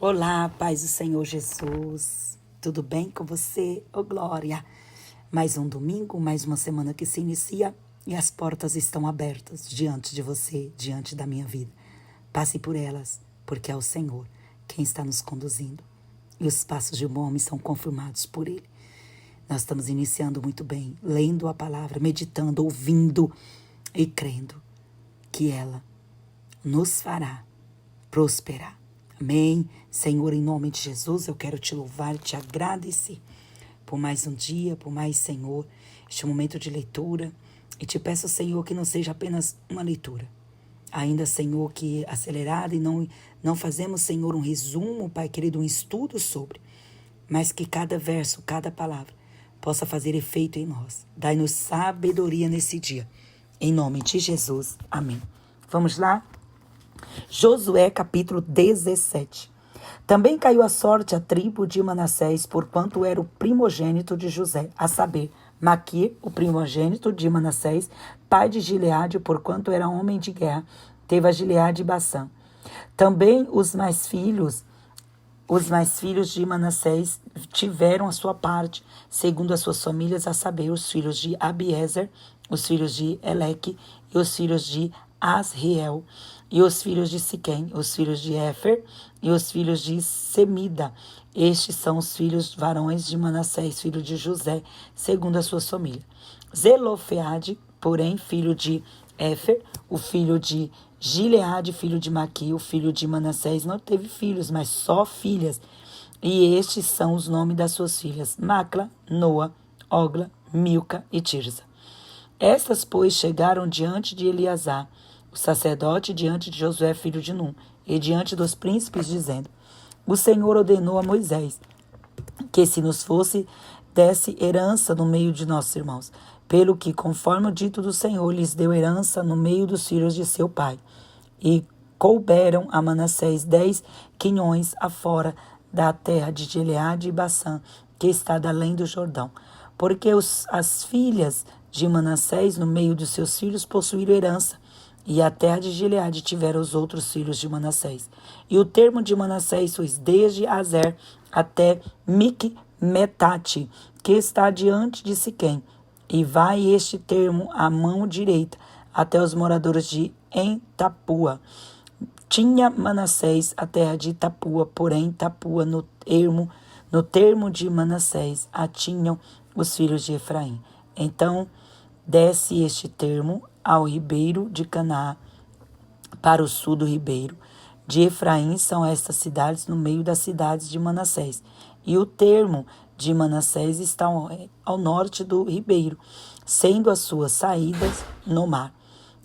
Olá, paz do Senhor Jesus. Tudo bem com você? Ô, glória! Mais um domingo, mais uma semana que se inicia e as portas estão abertas diante de você, diante da minha vida. Passe por elas, porque é o Senhor quem está nos conduzindo. E os passos de um bom homem são confirmados por Ele. Nós estamos iniciando muito bem, lendo a palavra, meditando, ouvindo e crendo que ela nos fará prosperar. Amém. Senhor, em nome de Jesus, eu quero te louvar e te agradecer por mais um dia, por mais, Senhor, este momento de leitura. E te peço, Senhor, que não seja apenas uma leitura. Ainda, Senhor, que acelerada e não fazemos, Senhor, um resumo, Pai querido, um estudo sobre, mas que cada verso, cada palavra possa fazer efeito em nós. Dai-nos sabedoria nesse dia. Em nome de Jesus. Amém. Vamos lá? Josué capítulo 17. Também caiu a sorte à tribo de Manassés, porquanto era o primogênito de José, a saber, Maquir, o primogênito de Manassés, pai de Gileade, porquanto era homem de guerra, teve a Gileade e Bassã. Também os mais filhos de Manassés tiveram a sua parte, segundo as suas famílias, a saber, os filhos de Abiezer, os filhos de Eleque e os filhos de Asriel, e os filhos de Siquém, os filhos de Éfer e os filhos de Semida. Estes são os filhos varões de Manassés, filho de José, segundo as suas famílias. Zelofeade, porém, filho de Éfer, o filho de Gileade, filho de Maqui, o filho de Manassés, não teve filhos, mas só filhas. E estes são os nomes das suas filhas: Macla, Noa, Ogla, Milca e Tirza. Estas, pois, chegaram diante de Eleazar, o sacerdote, diante de Josué, filho de Num, e diante dos príncipes, dizendo: O Senhor ordenou a Moisés que se nos desse herança no meio de nossos irmãos, pelo que, conforme o dito do Senhor, lhes deu herança no meio dos filhos de seu pai. E couberam a Manassés 10 quinhões afora da terra de Gileade e Bassã, que está além do Jordão. Porque as filhas de Manassés, no meio dos seus filhos, possuíram herança, e a terra de Gileade tiveram os outros filhos de Manassés. E o termo de Manassés foi desde Azer até Micmetate, que está diante de Siquém. E vai este termo à mão direita, até os moradores de Entapua. Tinha Manassés a terra de Tapua, porém Tapua no termo de Manassés a tinham os filhos de Efraim. Então desce este termo ao ribeiro de Canaã, para o sul do ribeiro de Efraim. São estas cidades no meio das cidades de Manassés. E o termo de Manassés está ao norte do ribeiro, sendo as suas saídas no mar.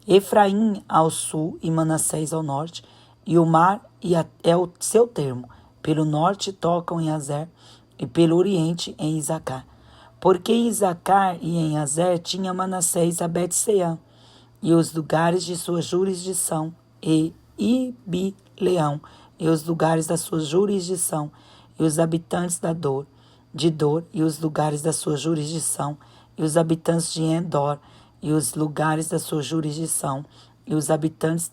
Efraim ao sul e Manassés ao norte, e o mar é o seu termo. Pelo norte tocam em Azer, e pelo oriente em Isacar. Porque em Isacar e em Azer tinha Manassés a Bet-Seã, e os lugares de sua jurisdição, e Ibileão, e os lugares da sua jurisdição, e os habitantes de Dor, e os lugares da sua jurisdição, e os habitantes de Endor, e os lugares da sua jurisdição, e os habitantes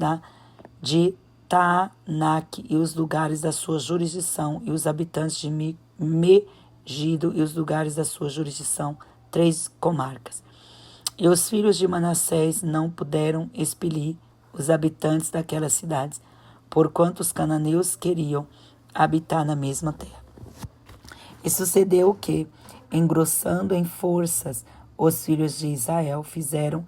de Taanac, e os lugares da sua jurisdição, e os habitantes de Megido, e os lugares da sua jurisdição, 3 comarcas. E os filhos de Manassés não puderam expelir os habitantes daquelas cidades, porquanto os cananeus queriam habitar na mesma terra. E sucedeu que, engrossando em forças, os filhos de Israel fizeram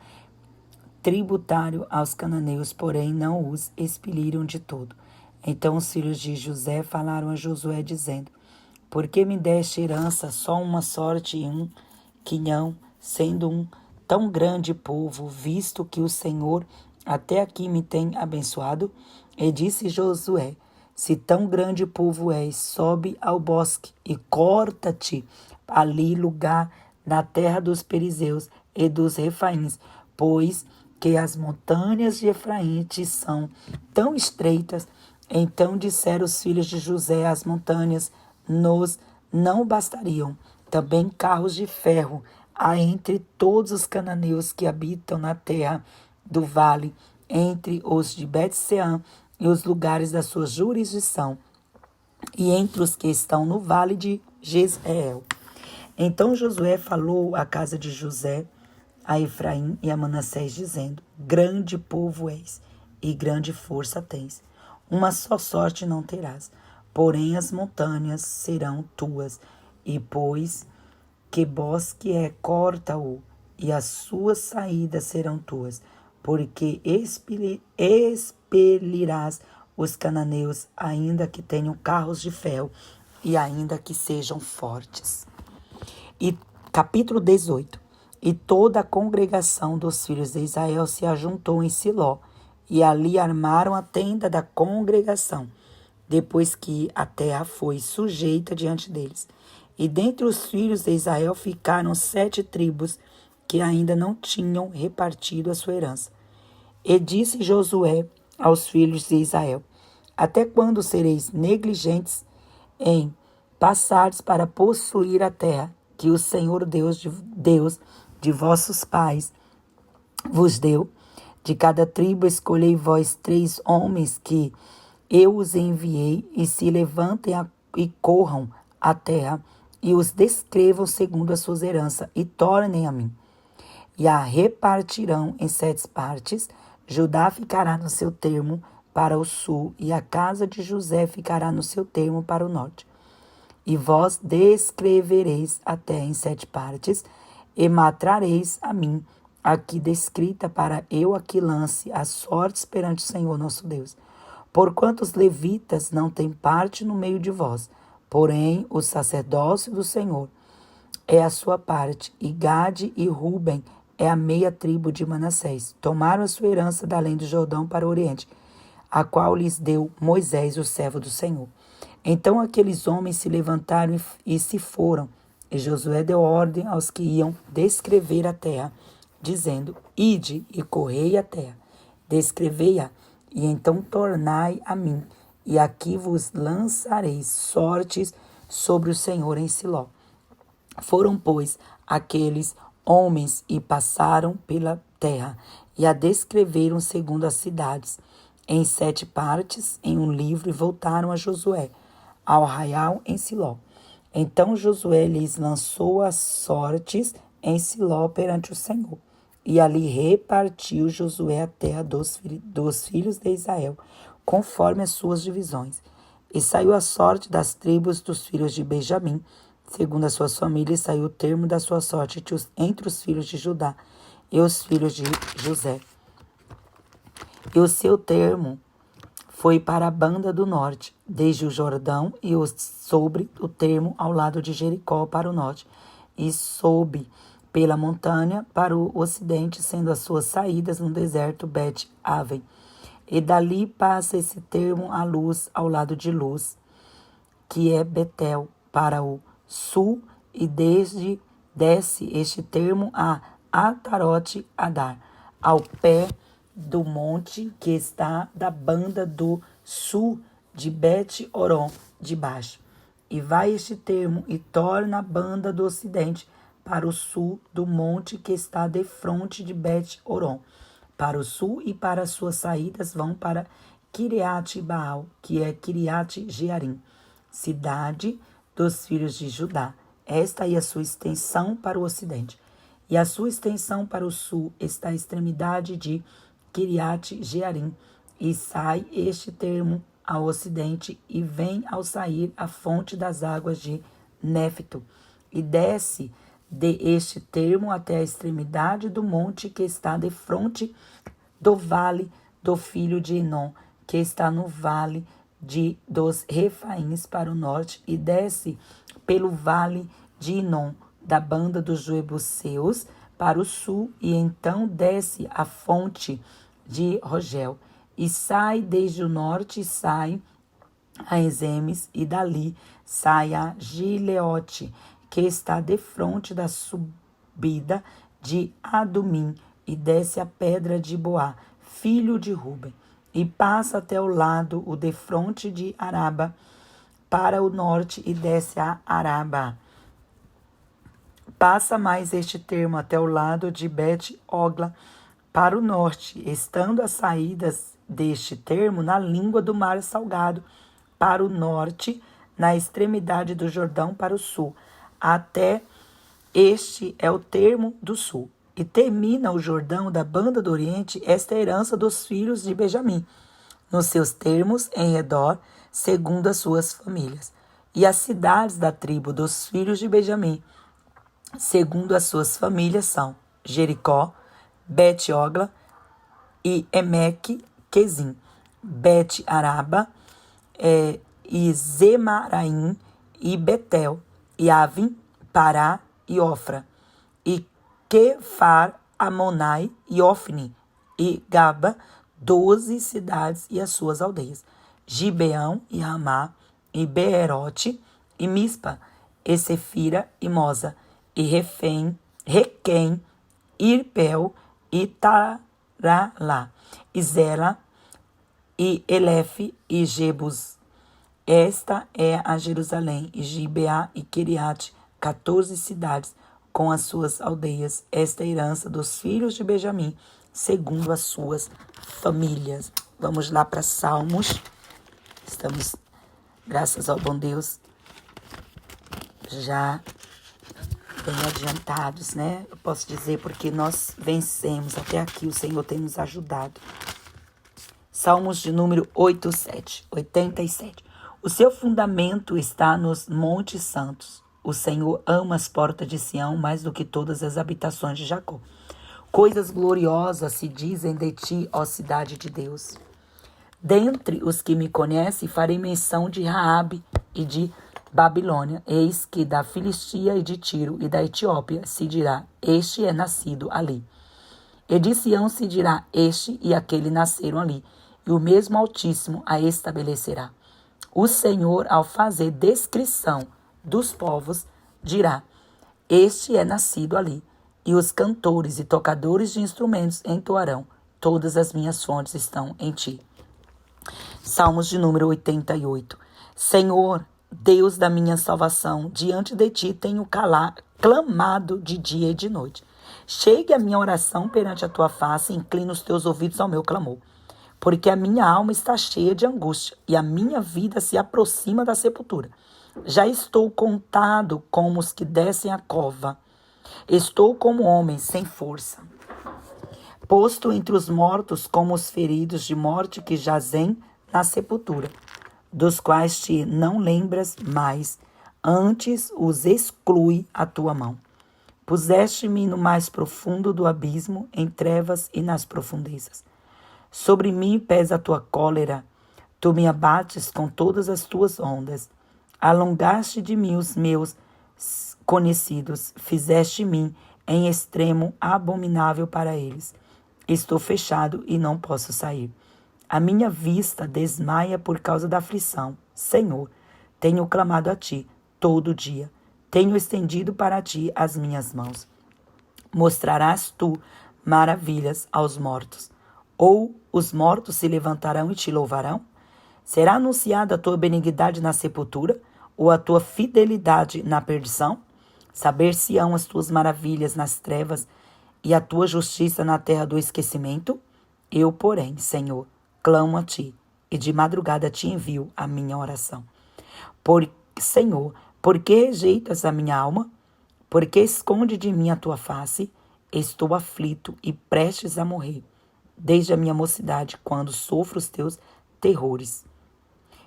tributário aos cananeus, porém não os expeliram de todo. Então os filhos de José falaram a Josué, dizendo: Por que me deste herança só uma sorte e um quinhão, sendo um tão grande povo, visto que o Senhor até aqui me tem abençoado? E disse Josué: Se tão grande povo és, sobe ao bosque e corta-te ali lugar na terra dos Perizeus e dos Refaíns, pois que as montanhas de Efraim te são tão estreitas. Então disseram os filhos de José: As montanhas nos não bastariam. Também carros de ferro há entre todos os cananeus que habitam na terra do vale, entre os de Bet-Seã e os lugares da sua jurisdição. e entre os que estão no vale de Jezreel. Então Josué falou à casa de José, a Efraim e a Manassés, dizendo: grande povo és, e grande força tens. Uma só sorte não terás, porém as montanhas serão tuas, e pois que bosque é, corta-o, e as suas saídas serão tuas, porque expelirás os cananeus, ainda que tenham carros de ferro, e ainda que sejam fortes. E capítulo 18. E toda a congregação dos filhos de Israel se ajuntou em Siló, e ali armaram a tenda da congregação, depois que a terra foi sujeita diante deles. E dentre os filhos de Israel ficaram 7 tribos que ainda não tinham repartido a sua herança. E disse Josué aos filhos de Israel: até quando sereis negligentes em passares para possuir a terra que o Senhor Deus de vossos pais vos deu? De cada tribo escolhei vós 3 homens que eu os enviei, e se levantem e corram a terra, e os descrevam segundo as suas heranças, e tornem a mim. E a repartirão em 7 partes. Judá ficará no seu termo para o sul, e a casa de José ficará no seu termo para o norte. E vós descrevereis a terra em 7 partes, e matrareis a mim, aqui descrita, para eu aqui lance as sortes perante o Senhor nosso Deus. Porquanto os levitas não têm parte no meio de vós, porém o sacerdócio do Senhor é a sua parte, e Gade e Ruben é a meia tribo de Manassés. Tomaram a sua herança da além do Jordão para o oriente, a qual lhes deu Moisés, o servo do Senhor. Então aqueles homens se levantaram e se foram, e Josué deu ordem aos que iam descrever a terra, dizendo: ide e correi a terra, descrevei-a, e então tornai a mim, e aqui vos lançareis sortes sobre o Senhor em Siló. Foram, pois, aqueles homens e passaram pela terra, e a descreveram segundo as cidades, em 7 partes, em um livro, e voltaram a Josué, ao arraial em Siló. Então Josué lhes lançou as sortes em Siló perante o Senhor. E ali repartiu Josué a terra dos filhos de Israel, conforme as suas divisões. E saiu a sorte das tribos dos filhos de Benjamim, segundo as suas famílias, saiu o termo da sua sorte entre os filhos de Judá e os filhos de José. E o seu termo foi para a banda do norte, desde o Jordão, e sobre o termo ao lado de Jericó para o norte, e soube pela montanha para o ocidente, sendo as suas saídas no deserto Bet-Aven. E dali passa esse termo à luz, ao lado de Luz, que é Betel, para o sul, e desce este termo a Atarote Adar, ao pé do monte que está da banda do sul de Bet-Oron de baixo. E vai este termo e torna a banda do ocidente para o sul do monte que está defronte de Bet-Oron, para o sul, e para as suas saídas vão para Kiriat-Baal, que é Kiriat-Jearim, cidade dos filhos de Judá. Esta é a sua extensão para o ocidente. E a sua extensão para o sul está à extremidade de Kiriat-Jearim, e sai este termo ao ocidente, e vem ao sair a fonte das águas de Néfito, e desce de este termo até a extremidade do monte que está defronte do vale do filho de Enom, que está no vale dos Refaíns para o norte, e desce pelo vale de Enom, da banda dos Jebuseus, para o sul, e então desce a fonte de Rogel, e sai desde o norte, e sai a Ezemes, e dali sai a Gileote, que está defronte da subida de Adumim, e desce a pedra de Boá, filho de Ruben, e passa até o lado o defronte de Araba para o norte, e desce a Araba. Passa mais este termo até o lado de Bet-Ogla para o norte, estando as saídas deste termo na língua do mar salgado para o norte, na extremidade do Jordão para o sul, até este é o termo do sul. E termina o Jordão da banda do Oriente esta herança dos filhos de Benjamim, nos seus termos em redor, segundo as suas famílias. E as cidades da tribo dos filhos de Benjamim, segundo as suas famílias, são Jericó, Bet-Ogla e Emeque, Quezim, Bet-Araba, e Zemaraim, e Betel, e Avim, Pará e Ofra, e Kefar Amonai e Ofni, e Gaba, 12 cidades e as suas aldeias, Gibeão e Ramá, e Beerote, e Mispa, e Sefira e Moza, e Requém, Irpel, e Taralá, e Zela, e Elefe, e Jebus. Esta é a Jerusalém, e Gibeá e Quiriate, 14 cidades, com as suas aldeias. Esta é a herança dos filhos de Benjamim, segundo as suas famílias. Vamos lá para Salmos. Estamos, graças ao bom Deus, já bem adiantados, né? Eu posso dizer porque nós vencemos. Até aqui o Senhor tem nos ajudado. Salmos de número 87. O seu fundamento está nos montes santos. O Senhor ama as portas de Sião mais do que todas as habitações de Jacó. Coisas gloriosas se dizem de ti, ó cidade de Deus. Dentre os que me conhecem, farei menção de Raabe e de Babilônia. Eis que da Filistia e de Tiro e da Etiópia se dirá, este é nascido ali. E de Sião se dirá, este e aquele nasceram ali, e o mesmo Altíssimo a estabelecerá. O Senhor, ao fazer descrição dos povos, dirá, este é nascido ali, e os cantores e tocadores de instrumentos entoarão, todas as minhas fontes estão em ti. Salmos de número 88. Senhor, Deus da minha salvação, diante de ti tenho clamado de dia e de noite. Chegue a minha oração perante a tua face e inclina os teus ouvidos ao meu clamor. Porque a minha alma está cheia de angústia e a minha vida se aproxima da sepultura. Já estou contado como os que descem a cova. Estou como homem sem força. Posto entre os mortos como os feridos de morte que jazem na sepultura, dos quais te não lembras mais, antes os exclui a tua mão. Puseste-me no mais profundo do abismo, em trevas e nas profundezas. Sobre mim pesa a tua cólera, tu me abates com todas as tuas ondas. Alongaste de mim os meus conhecidos, fizeste mim em extremo abominável para eles. Estou fechado e não posso sair. A minha vista desmaia por causa da aflição. Senhor, tenho clamado a ti todo dia. Tenho estendido para ti as minhas mãos. Mostrarás tu maravilhas aos mortos. Ou os mortos se levantarão e te louvarão? Será anunciada a tua benignidade na sepultura, ou a tua fidelidade na perdição? Saber-se-ão as tuas maravilhas nas trevas, e a tua justiça na terra do esquecimento? Eu, porém, Senhor, clamo a ti, e de madrugada te envio a minha oração. Senhor, por que rejeitas a minha alma? Por que esconde de mim a tua face? Estou aflito e prestes a morrer. Desde a minha mocidade, quando sofro os teus terrores,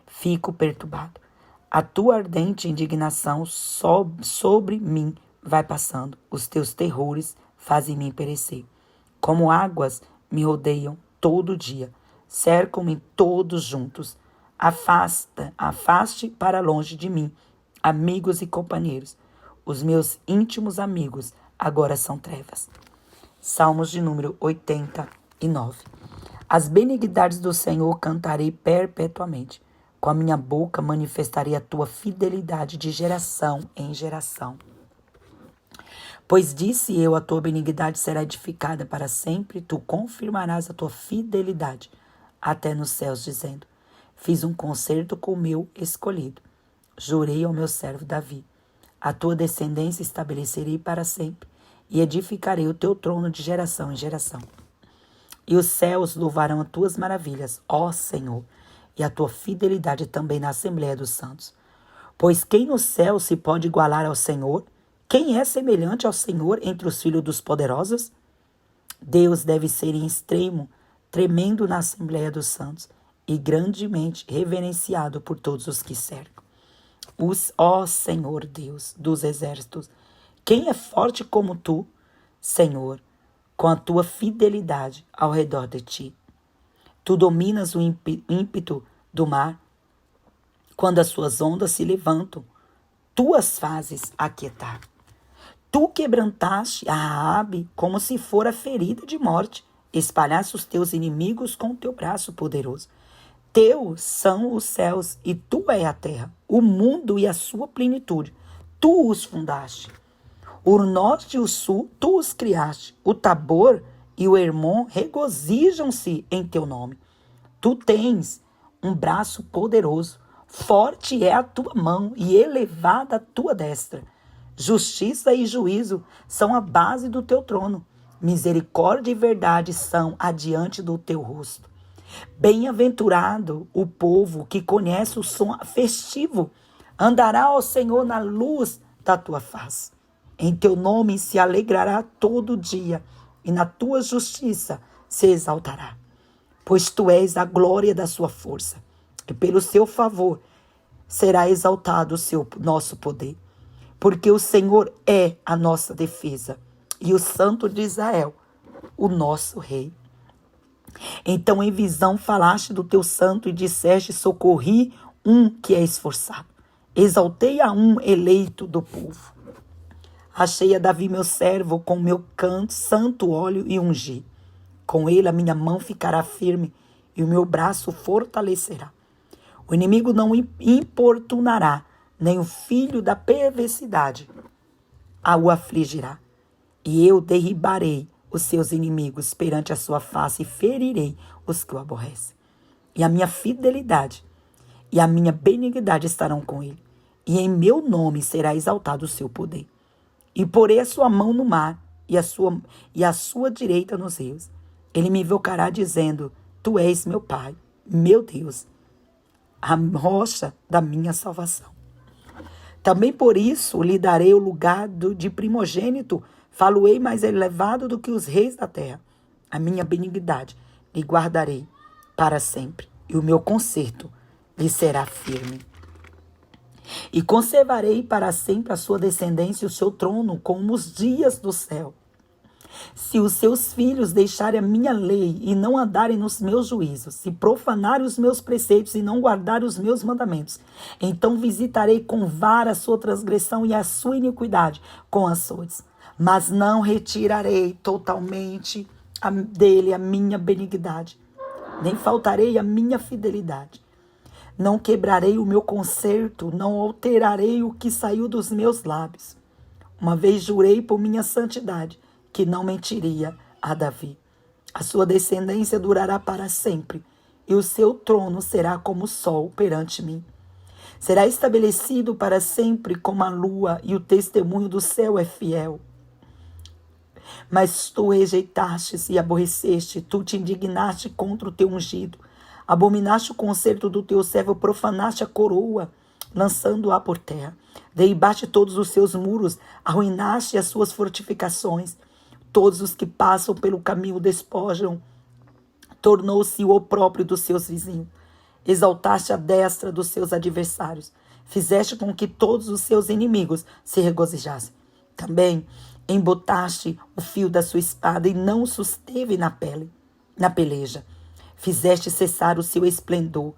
fico perturbado. A tua ardente indignação sobre mim vai passando. Os teus terrores fazem-me perecer. Como águas me rodeiam todo dia. Cercam-me todos juntos. Afaste para longe de mim, amigos e companheiros. Os meus íntimos amigos agora são trevas. Salmos de número 89. As benignidades do Senhor cantarei perpetuamente. Com a minha boca manifestarei a tua fidelidade de geração em geração. Pois disse eu, a tua benignidade será edificada para sempre, tu confirmarás a tua fidelidade até nos céus, dizendo, fiz um concerto com o meu escolhido. Jurei ao meu servo Davi, a tua descendência estabelecerei para sempre, e edificarei o teu trono de geração em geração. E os céus louvarão as tuas maravilhas, ó Senhor, e a tua fidelidade também na Assembleia dos Santos. Pois quem no céu se pode igualar ao Senhor? Quem é semelhante ao Senhor entre os filhos dos poderosos? Deus deve ser em extremo, tremendo na Assembleia dos Santos e grandemente reverenciado por todos os que cercam. Ó Senhor Deus dos exércitos, quem é forte como tu, Senhor, com a tua fidelidade ao redor de ti? Tu dominas o ímpeto do mar, quando as suas ondas se levantam, tu as fazes aquietar. Tu quebrantaste a Raabe como se fora ferida de morte, espalhaste os teus inimigos com o teu braço poderoso. Teus são os céus e tu é a terra, o mundo e a sua plenitude. Tu os fundaste. O norte e o sul, tu os criaste. O Tabor e o Hermon regozijam-se em teu nome. Tu tens um braço poderoso, forte é a tua mão e elevada a tua destra. Justiça e juízo são a base do teu trono. Misericórdia e verdade são adiante do teu rosto. Bem-aventurado o povo que conhece o som festivo. Andará ao Senhor na luz da tua face. Em teu nome se alegrará todo dia e na tua justiça se exaltará. Pois tu és a glória da sua força e pelo seu favor será exaltado o nosso poder. Porque o Senhor é a nossa defesa e o Santo de Israel, o nosso rei. Então em visão falaste do teu santo e disseste: socorri um que é esforçado. Exaltei a um eleito do povo. Achei a Davi meu servo com meu santo óleo e ungi. Com ele a minha mão ficará firme e o meu braço fortalecerá. O inimigo não importunará, nem o filho da perversidade o afligirá. E eu derribarei os seus inimigos perante a sua face e ferirei os que o aborrecem. E a minha fidelidade e a minha benignidade estarão com ele. E em meu nome será exaltado o seu poder. E porei a sua mão no mar e a sua direita nos rios. Ele me invocará dizendo: tu és meu Pai, meu Deus, a rocha da minha salvação. Também por isso lhe darei o lugar de primogênito, falo-ei mais elevado do que os reis da terra. A minha benignidade lhe guardarei para sempre, e o meu conserto lhe será firme. E conservarei para sempre a sua descendência e o seu trono como os dias do céu. Se os seus filhos deixarem a minha lei e não andarem nos meus juízos, se profanarem os meus preceitos e não guardarem os meus mandamentos, então visitarei com vara a sua transgressão e a sua iniquidade com açoites. Mas não retirarei totalmente dele a minha benignidade, nem faltarei a minha fidelidade. Não quebrarei o meu conserto, não alterarei o que saiu dos meus lábios. Uma vez jurei por minha santidade, que não mentiria a Davi. A sua descendência durará para sempre, e o seu trono será como o sol perante mim. Será estabelecido para sempre como a lua, e o testemunho do céu é fiel. Mas tu rejeitastes e aborreceste, tu te indignaste contra o teu ungido. Abominaste o concerto do teu servo, profanaste a coroa, lançando-a por terra. Derribaste todos os seus muros, arruinaste as suas fortificações. Todos os que passam pelo caminho despojam. Tornou-se o opróbrio dos seus vizinhos. Exaltaste a destra dos seus adversários. Fizeste com que todos os seus inimigos se regozijassem. Também embotaste o fio da sua espada e não o susteve na peleja. Fizeste cessar o seu esplendor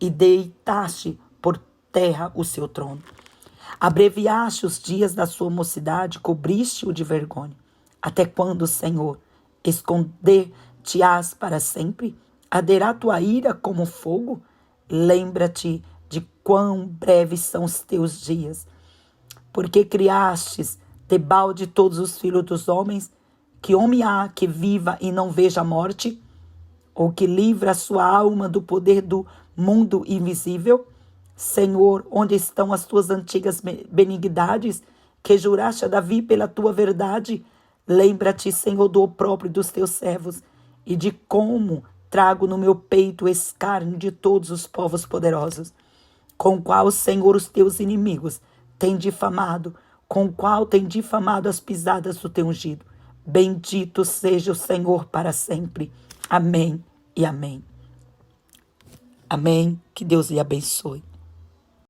e deitaste por terra o seu trono. Abreviaste os dias da sua mocidade, cobriste-o de vergonha. Até quando, Senhor, esconder-te-ás para sempre? Arderá tua ira como fogo? Lembra-te de quão breves são os teus dias. Porque criastes debalde todos os filhos dos homens? Que homem há que viva e não veja a morte? Ou que livra a sua alma do poder do mundo invisível? Senhor, onde estão as tuas antigas benignidades, que juraste a Davi pela tua verdade? Lembra-te, Senhor, do opróbrio dos teus servos e de como trago no meu peito o escárnio de todos os povos poderosos. com o qual, Senhor, os teus inimigos têm difamado, com o qual têm difamado as pisadas do teu ungido. Bendito seja o Senhor para sempre. Amém e amém. Amém. Que Deus lhe abençoe.